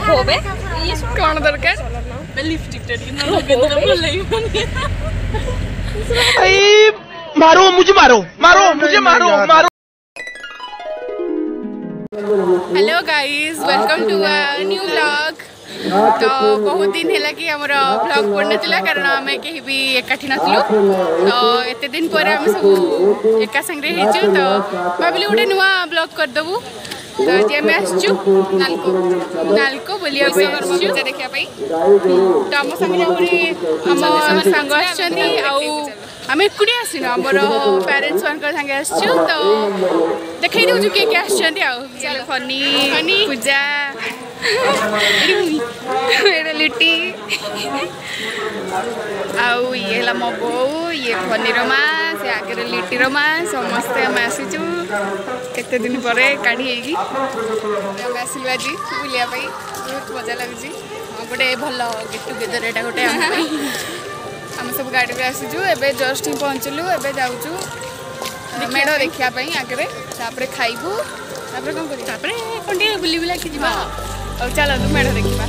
होबे ये कौन दरकार मैं लिपस्टिक टेडी ना लगे तो भल नहीं मारो मुझे मारो मारो मुझे मारो मारो। Hello guys welcome to a new vlog. तो बहुत दिन है कि आम व्लॉग पड़ना कारण आम कहीं भी एकाठी नथिलु तो एत दिन पर आम सब एका संगे तो भाविल गोटे नुआ ब्लॉग करदेबू। तो आज आम आसचु नालको नालको बुलिया देखा तो आम संगे आम सांग आम एकुटे आसन आमर पेरेन्ट्स मान संगे आसचु तो देखा दूसु किए किए आसन फनी पूजा लिटी आउ ये मो बो ये फनीर माँ से आगे लिटीर माँ समस्ते आम आसीचु केते दिन पर काढ़ी आसिलु आज बुलिया बहुत मजा लगुच गोटे भल गेट टुगेदर एटा गोटे आम सब गाड़ी में आसीचु एबे जस्ट ही पहुँचलु एबे जाऊचु मेढ़ देखा आगे तापर खाइबू तापर कौन कर कौन बुली बुला कि जा और चलो तू मेढ़ देखा।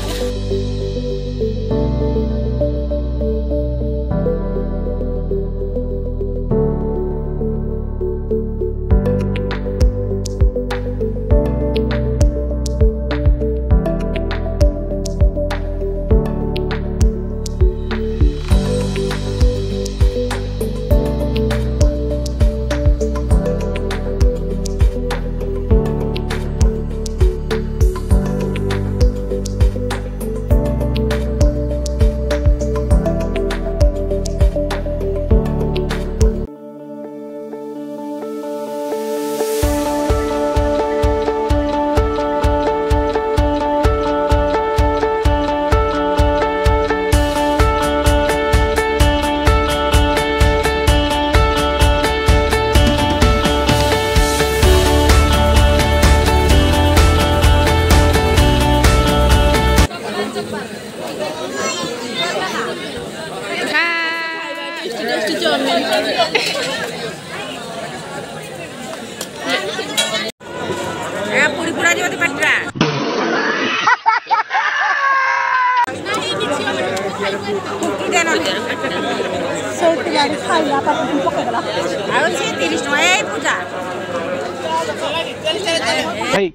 भाई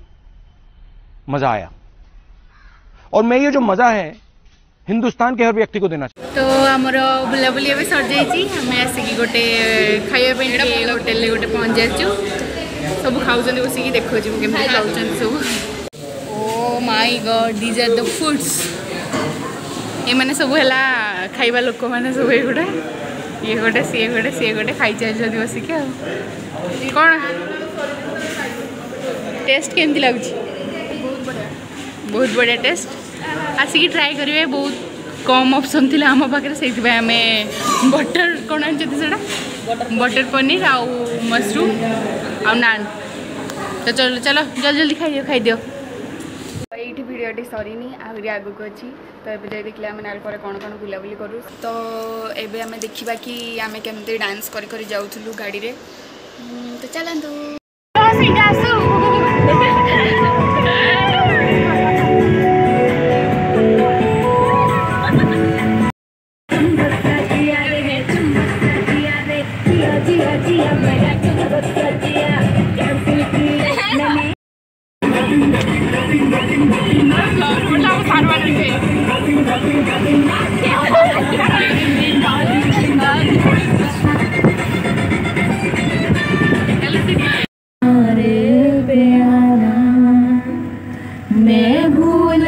मजा आया और मैं ये जो मजा है हिंदुस्तान के हर व्यक्ति को देना चाहिए। तो आमर बुलाबुली भी सर जाइए आम आसिक गोटे खाइबा होटेल गोटे पहुँच जाचु सब खाऊँ बसिक देखो केमी खाऊँ सब। Oh my god these are the foods ये मैंने सब है खाइबा लोक मैंने सब ये गोटे सी गोटे खाई चलते बसिक कौन टेस्ट केमती लगुच बहुत बढ़िया टेस्ट आसिक ट्राए करेंगे बहुत कम ऑप्शन थी आम पाखे से आम बटर कौन आनी बटर पनीर आउ मशरूम आउ नान तो चलो चलो जल्दी जल्दी खाई दियो। ये भिडियोटी सरीनी आहरी आगक अच्छी तो ये देखिए आम नाल पर कौन कौन बुलाबुली करूँ तो एबे आम देखा कि आम केमती डांस कर जाऊँ गाड़ी रे तो चलतु मैं भूल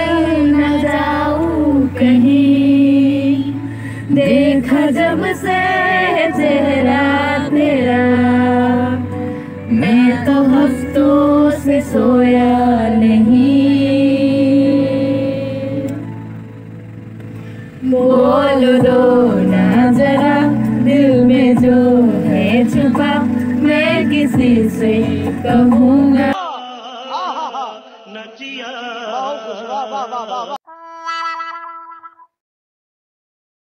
न जाऊं कहीं देखा जब से चेहरा तेरा मैं तो हफ्तों से सोया नहीं बोल दो ना जरा दिल में जो है छुपा मैं किसी से कहूँगा।